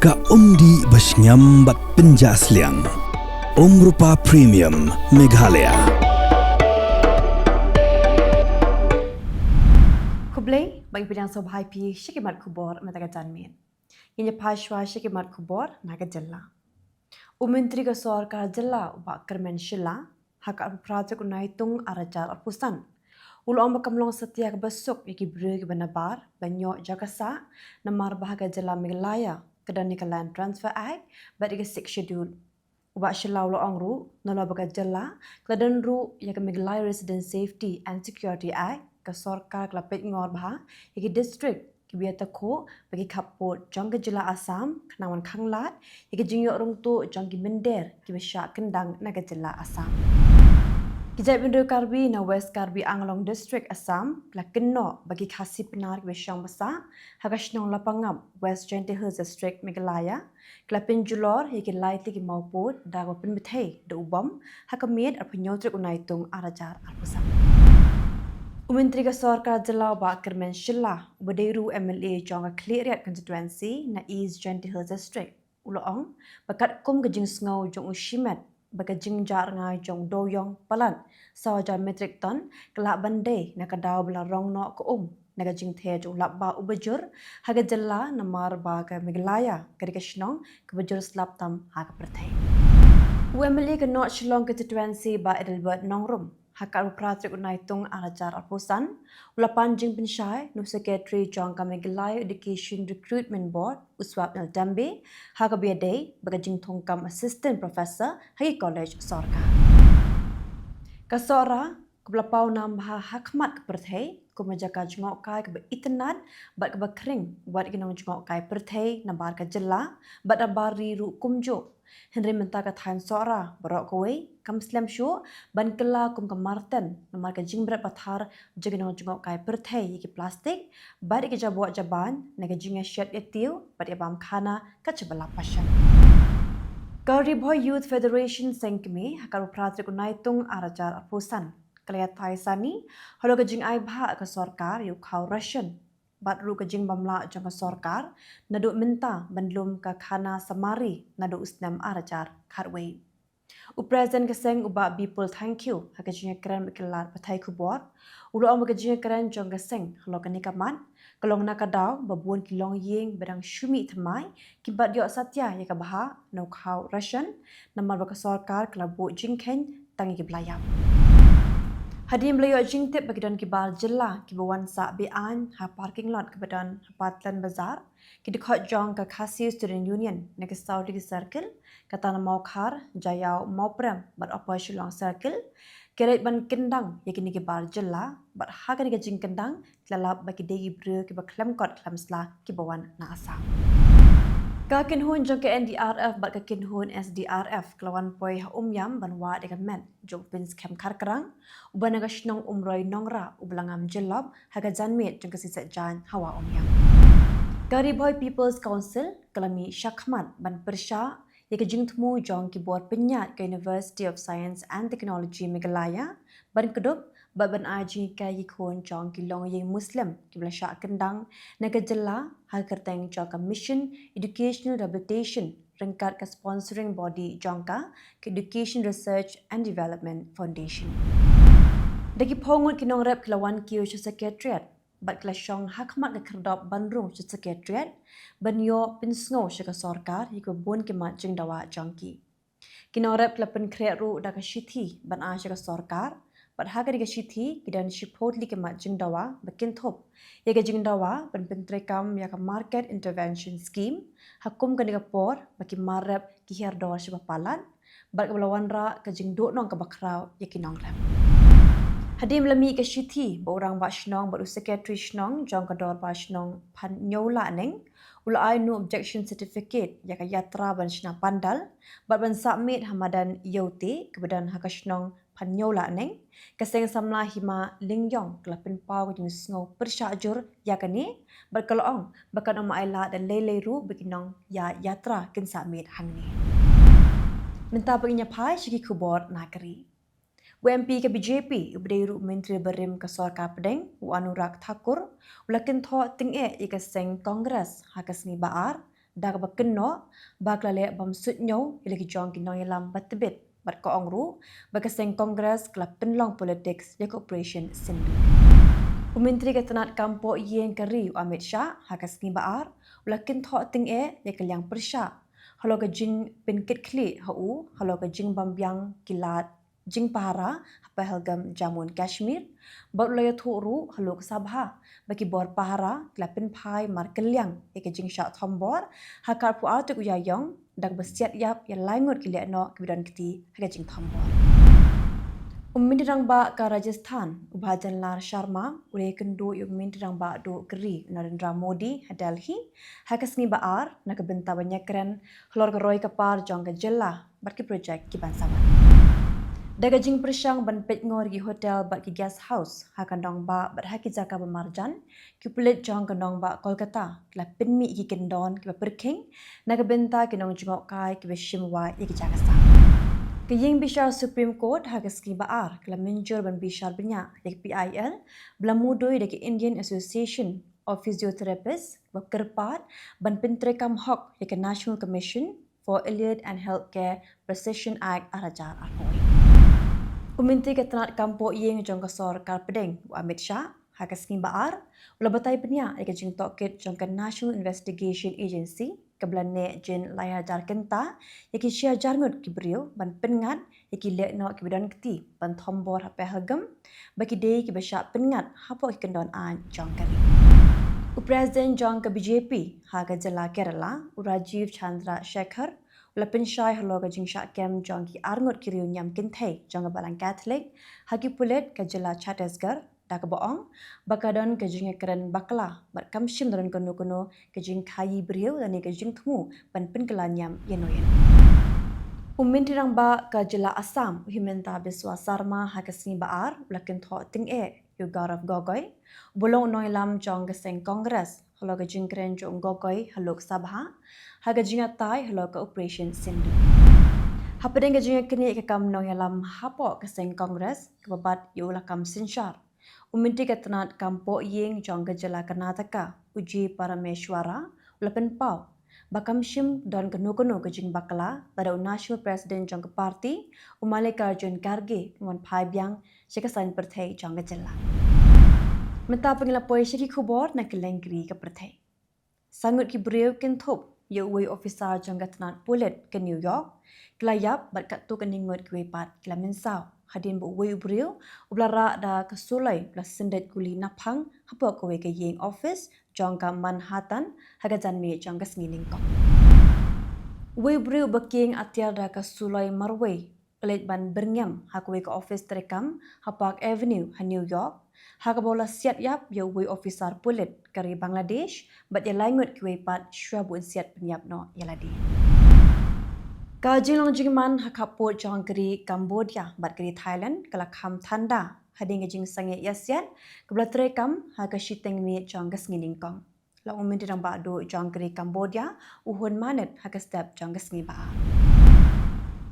Ka undi basnyam bat penjasliang. Rupa Premium Meghalaya. Khubor bagi bidang sobhai pi syikimat Khubor mataga janmin. Inya pashwa syikimat Khubor naga Jylla. Menteri ke Sorkar Jylla ubak kermen Jylla hak projek Naitung arajar arpusan. Ulo amba kamlong setia ke besuk iki beri ke benabar banyok jakasa namar bahaga Jylla Meghalaya kedan ni Land Transfer Act bagi ke 6 schedule. Ubak Jylla ulo angru nolo baga Jylla kedan ru ya ke Meghalaya Resident Safety and Security Act ke Sorkar kelapit ngor bah iki district kibiata ko bagi kapot jang ke Jylla Assam kenawan khanglat iki jingyok rung tu jang ki mender ki besyak kendang naga Jylla Assam. Kijai Bendera Karbi na West Karbi Anglong District Assam la keno bagi khasi penar besyang besar hagashnong lapangam West Gentle Hills District Meghalaya kelapin julor hiki laiti ki mauput dago Pyrthei de ubam hakamid arpenyotrik Naitung arajar arpusan. Menteri ke Sorkar Jylla ubak kermen Jylla berdairu MLA jong Cleariat Constituency na East Gentle Hills District uloong bakat kum ke jing sngau jong ushimet bagi jing jar ngai jong doyong palan sawaja metric ton kelak bandai na kadau bela rong no ko naga jing the jong labba ubajur haga Jylla namar ba ke Meghalaya kadikashnong ke bajur slap tam haga Pyrthei. UMLA ke North Shillong Constituency ba Edelbert Nongrum hakar projek Naitung arajar arpusan ulapan jing pensyai no secretary jong ka Meghalaya Education Recruitment Board uswap nal dambe haga biadai bagajing thongkam assistant professor hagi college Sorkar. Kasora keblapau nambah hakmat ke Pyrthei ko majaka jengok kai ke internet bat ke bakring buat ginong jengok kai Pyrthei nabar ke Jylla bat abari ru kumjo Henry mentaka thain sora barok kowe kam slam shu ban kela kum kamarten namar ka jingbrat pathar jagino jengok kai Pyrthei ki plastik bat ke jabuak jaban naga jinga shed etiu bat abam khana ka chabala pashan. Karibhoy Youth Federation sengkme hakar projek Naitung arajar arpusan kaliat thai sani halo ka jing ai bha ka Sorkar yu khau Russian bat ru ka jing bamla jong ka Sorkar naduk minta bandlum ka khana samari naduk usnam arajar kharwei. Presiden keseng uba people thank you haka jing kran mikilar pathai Khubor ulo am ka jing kran jong keseng halo ka nikaman kalong nakadaw babun kilong yeng berang shumi thamai kibat yo satya ya ka baha no khau Russian namar ba ka Sorkar klabu jing khen tangi ki blayam. Hadim belayo jingtip bagi don kibar Jylla kibawan sa bian ha parking lot kebadan Patlan Bazar ki dekhot jong ka khasi student union nega Saudi circle kata mau khar jayau mau prem bat apa shillong circle keret ban kendang yakini kibar Jylla bat ha ka jing kendang lalap bagi degi bre ki ba klem kot klamsla kibawan na asam. Ka kinhun jong ke NDRF bat ka kinhun SDRF kelawan poi yam banwa dengan men jong pins kem karkarang uban naga shnong umroi nongra ublangam Jylla haga janmet jong kesisat jan hawa yam. Karibhoy People's Council kelami Shakhmat ban persya ya ke jing temu jong ki buat penyat ke University of Science and Technology Meghalaya ban kedup bat ban aji ka yikon jong ki long yeng Muslim ki blasha kendang naga Jylla hal kerteng jong ka Mission Educational Rehabilitation rengkat ke sponsoring body jong ka Education Research and Development Foundation. Dagi pongut kinong rep kelawan kiyo sa secretariat bat klasyong hakmat ke kerdop bandrung sa secretariat banyo pinsngo sa ka Sorkar hiko bon kimat jing dawa jongki. Kinong rep kelapan kreat ru da ka shithi ban a sa ka Sorkar bat haga diga shithi kidan shipotli kimat jing dawa bakin thop ya ka jing dawa ban pentrekam ya ka market intervention scheme hakum ka diga por baki marep ki herdor sa papalan bat ka belawan ra ka jing do nong ka bakrau ya kinong rep. Hadim lami ke shithi ba orang ba shnong ba secretary shnong jong ka dor ba shnong pan nyola neng ula ai no objection certificate ya ka yatra ban shna pandal bat ban submit hamadan yote kebadan hakashnong pan nyola neng keseng samla hima lingyong kelapin pau jing sngo persyajur ya kani bat kalong bakan oma aila dan lele ru bikinong ya yatra kin submit hangni. Minta baginya pai shiki Khubor nakari. WMP ke BJP ubdairu Menteri Berim ke Sorkar Pedeng Anurag Thakur ulakin tho ting ika seng Kongres hakasni baar dak bakeno baklale bam sutnyo ilagi jong kinong yalam batbit bat ko ongru bakaseng kongres klap penlong politics ya operation sindu. Menteri Ketenat Kampo Yeng Kari Amit Shah hakas ni baar ulakin tho ting ya kelyang persya halo ke jing pinkit kli hau halo ke jing bambyang kilat jing pahara apa helgam jamun Kashmir baut laya thuru halo ke sabha bagi bor pahara klapin phai mar kelyang ya ke jing sha thombor hakar pu atuk uyayong dak besiat yap ya laingut kiliano kebidan keti haga jing thombor. Mindirang ba ka Rajasthan, Ubhajan Lar Sharma, ure kendu yung mindirang ba do keri Narendra Modi, Delhi, hakas ni baar, nakabenta banyak keren, hlor geroi kapar jong ke Jylla, barki projek ki bansawan. Dagajing persyang ban pet ngor gi hotel bat ki guest house, hakandong ba bat haki jaka bemarjan, ki pulit jong kandong ba Kolkata, kila pinmi ki kendon ki perking, nakabenta kinong jengok kai ki beshimwa ki jaka sa. Keying Bishar Supreme Court hagas ki baar kala menjur ban Bishar benya yak PIL blamudoi deki Indian Association of Physiotherapists bakerpat ban pentrekam hok yak National Commission for Allied and Healthcare Precision Act arajar arhoi. Menteri Ketenat Kampo Yeng jong kasor Karpedeng Amit Shah hagas ki baar ula batai benya yak jing tokit jong National Investigation Agency kebelan ne jen layar jar kenta yaki share jarngut ki brio ban pengat yaki lek no ki bidan keti ban thombor hape hagam baki dei ki besyak pengat hapo ki kendon an jong kari. Presiden jong ke BJP haga Jylla Kerala Rajiv Chandra Shekhar ula pensyai halo ke jing syak kem jong ki arngut ki riu nyam Pyrthei jong ke balang Catholic hagi pulet ke Jylla Chhattisgarh dak boong bakadon ke jing keren bakla bat kamshim daron kono ke jing khayi brio dan ke jing thumu ban penkelanyam yenoyen. Mindirang ba ke Jylla Assam himenta biswa sarma hakasni baar ulakin tho ting Yugarov Gogoi bolong noilam jong ke seng kongres halo ke jing keren jong Gogoi halok sabha haga jing atai halo ke operation sindu. Hapadeng ke jing kini ke kam noilam hapo ke seng kongres ke babat yulakam sinshar. Menteri Ketenat Kampo Yeng jong ke Jylla Karnataka Uji Parameshwara ulapen pau bakamshim don kenu ke jing bakla pada National President jong ke parti Malikarjun Kharge ngon phai byang sekasan Pyrthei jong ke Jylla. Menta pengilapoi syaki Khubor na Kylleng ke Pyrthei. Sangut ki brio kentop ye uwe officer jong Ketenat Pulit ke New York kelayap bat kat tu keningut ke wepat kelaminsau hadin bu uwe brio ublara da kesulai plus sendet kuli napang hapo kowe ke yeng office jong ka Manhattan haga janmi jong ka sngiling kong. Uwe brio baking atiar da kesulai marway pelit ban berngam hakowe ke office terekam hapak avenue ha New York haga bola siat yap ye uwe officer pulit kari Bangladesh bat ye laingut ke wepat syabun siat penyap no yaladi. Kajing long jingman hakapo jong keri Cambodia bat keri Thailand kala kham thanda hading jing sange yasiat kebla terekam haka shiteng mi jong gasngining kong. Long mindirang ba do jong keri Cambodia uhun manet haka step jong gasngi ba.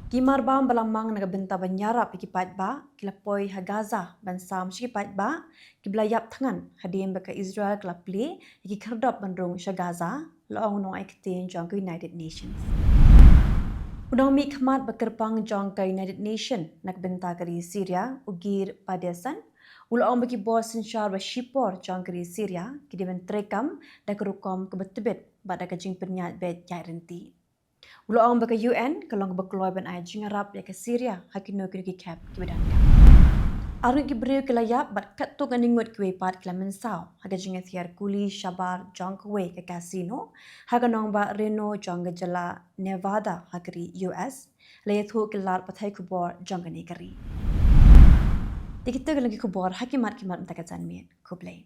Kimar bam balamang nagabenta banyarap ikipat ba kilapoi ha Gaza ban sam shikipat ba kibla yap thangan hadim baka Israel klapli iki kherdap bandrong sha Gaza long no aiktin jong United Nations. Udang mi khmat bakerpang jong ke United Nation nakbenta kari Syria ugir padesan ulang bagi bos sinshar ba shipor jong kari Syria kidiben trekam dak rukom kebetebet bada kajing penyat bet yarenti. Ulang bagi UN kalong bakloi ban ai jing arab ya ke Syria hakino kiri cap kibedan kam. Arung kibriu kelayap bat kat tu nganingut kwe pat klamensau haga jing athiar kuli shabar jong kwe ke casino haga nong ba Reno jong ke Jylla Nevada hagri US layathu kelar pathai Khubor jong ke negeri. Dikita lagi Khubor hakimat kimat mtakajan mit Kublai.